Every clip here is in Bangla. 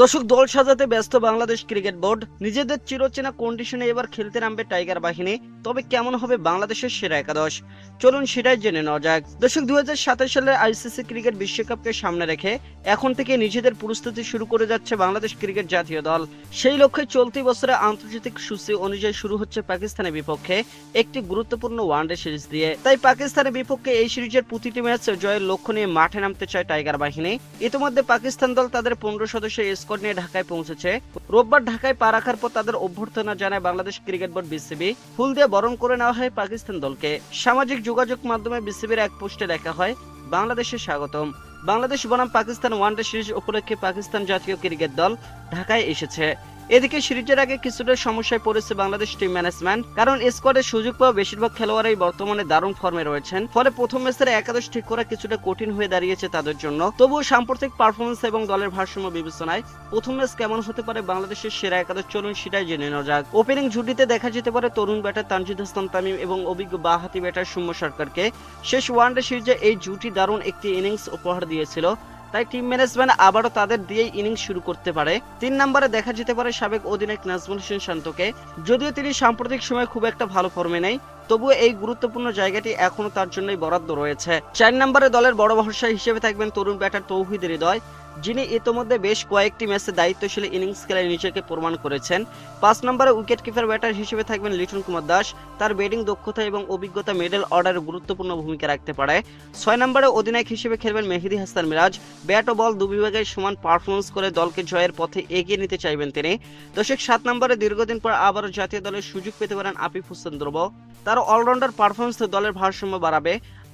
দর্শক, দল সাজাতে ব্যস্ত বাংলাদেশ ক্রিকেট বোর্ড। নিজেদের চিরচেনা কন্ডিশনে এবার খেলতে নামবে টাইগার বাহিনী। তবে কেমন হবে বাংলাদেশের সেরা একাদশ, চলুন সেটাই জেনে নেওয়া যাক। দর্শক, 2027 সালের আইসিসি ক্রিকেট বিশ্বকাপকে সামনে রেখে এখন থেকে নিজেদের প্রস্তুতি শুরু করে যাচ্ছে বাংলাদেশ ক্রিকেট জাতীয় দল। সেই লক্ষ্যে চলতি বছরে আন্তর্জাতিক সূচি অনুযায়ী শুরু হচ্ছে পাকিস্তানের বিপক্ষে একটি গুরুত্বপূর্ণ ওয়ানডে সিরিজ দিয়ে। তাই পাকিস্তানের বিপক্ষে এই সিরিজের প্রতিটি ম্যাচ জয়ের লক্ষ্য নিয়ে মাঠে নামতে চায় টাইগার বাহিনী। ইতিমধ্যে পাকিস্তান দল তাদের 15 সদস্যের স্কোয়াড নিয়ে ঢাকায় পৌঁছেছে। রোববার ঢাকায় পা রাখার পর তাদের অভ্যর্থনা জানায় বাংলাদেশ ক্রিকেট বোর্ড বিসিবি। ফুল দিয়ে বরণ করে নেওয়া হয় পাকিস্তান দলকে। সামাজিক যোগাযোগ মাধ্যমে বিসিবির এক পোস্টে লেখা হয়, বাংলাদেশের স্বাগতম। বাংলাদেশ বনাম পাকিস্তান ওয়ানডে সিরিজ উপলক্ষে পাকিস্তান জাতীয় ক্রিকেট দল ঢাকায় এসেছে। এদিকে সিরিজের আগে কিছুটা সমস্যায় পড়েছে বাংলাদেশ টিম ম্যানেজমেন্ট, কারণ স্কোয়াডের সুযোগ পাওয়া বেশিরভাগ খেলোয়াড়ই বর্তমানে দারুণ ফর্মে রয়েছেন। ফলে প্রথম ম্যাচের একাদশ ঠিক করা কিছুটা কঠিন হয়ে দাঁড়িয়েছে তাদের জন্য। তবুও সাম্প্রতিক পারফরমেন্স এবং দলের ভারসাম্য বিবেচনায় প্রথম ম্যাচ কেমন হতে পারে বাংলাদেশের সেরা একাদশ, চলুন সেটাই জেনে নেওয়া যাক। ওপেনিং জুটিতে দেখা যেতে পারে তরুণ ব্যাটার তানজিদ হাসান তামিম এবং অভিজ্ঞ বাঁহাতি ব্যাটার সৌম্য সরকারকে। শেষ ওয়ানডে সিরিজে এই জুটি দারুণ একটি ইনিংস উপহার দিয়েছিল। তাই টিম ম্যানেজমেন্ট আবারও তাদের দিয়েই ইনিংস শুরু করতে পারে। 3 নম্বরে দেখা যেতে পারে সাবেক অধিনায়ক নাজমুল হোসেন শান্তকে। যদিও তিনি সাম্প্রতিক সময় খুব একটা ভালো ফর্মে নেই, তবুও এই গুরুত্বপূর্ণ জায়গাটি এখনো তার জন্যই বরাদ্দ রয়েছে। 4 নম্বরে দলের বড় ভরসা হিসেবে থাকবেন তরুণ ব্যাটার তৌহিদ হৃদয়, যিনি ইতোমধ্যে বেশ কয়েকটি ম্যাচে দায়িত্বশীল ইনিংস খেলায় নিজেকে প্রমাণ করেছেন। 5 নম্বরে উইকেট কিপার ব্যাটার হিসেবে থাকবেন লিটন কুমার দাস। তার ব্যাটিং দক্ষতা এবং অভিজ্ঞতা মিডল অর্ডারে গুরুত্বপূর্ণ ভূমিকা রাখতে পারে। 6 নম্বরে অধিনায়ক হিসেবে খেলবেন মেহেদী হাসান মিরাজ। ব্যাট ও বল দুবিভাগে সমান পারফরমেন্স করে দলকে জয়ের পথে এগিয়ে নিতে চাইবেন তিনি। দর্শক, 7 নম্বরে দীর্ঘদিন পর আবারও জাতীয় দলের সুযোগ পেতে পারেন আফিফ হোসেন ধ্রুব। তার অলরাউন্ডার পারফরমেন্স দলের ভারসাম্য বাড়াবে।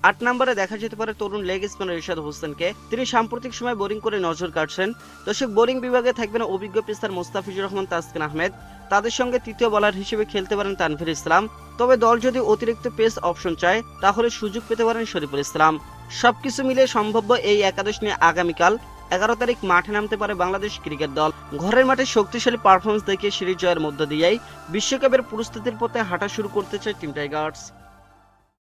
8 নম্বরে দেখা যেতে পারে তরুণ লেগ স্পিনার রিশাদ হোসেনকে। তিনি সাম্প্রতিক সময় বোলিং করে নজর কাটছেন। দর্শক, বোলিং বিভাগে থাকবেন অভিজ্ঞ পেসার মোস্তাফিজুর রহমান তাসকিন আহমেদ। তাদের সঙ্গে তৃতীয় বোলার হিসেবে খেলতে পারেন তানভীর ইসলাম। তবে দল যদি অতিরিক্ত পেস অপশন চায় তাহলে সুযোগ পেতে পারেন শরীফুল ইসলাম। সবকিছু মিলিয়ে সম্ভাব্য এই একাদশ নিয়ে আগামীকাল 11 তারিখ মাঠে নামতে পারে বাংলাদেশ ক্রিকেট দল। ঘরের মাঠে শক্তিশালী পারফরমেন্স দেখিয়ে সিরিজ জয়ের মধ্য দিয়েই বিশ্বকাপের প্রস্তুতির পথে হাঁটা শুরু করতে চায় টিম টাইগার্স।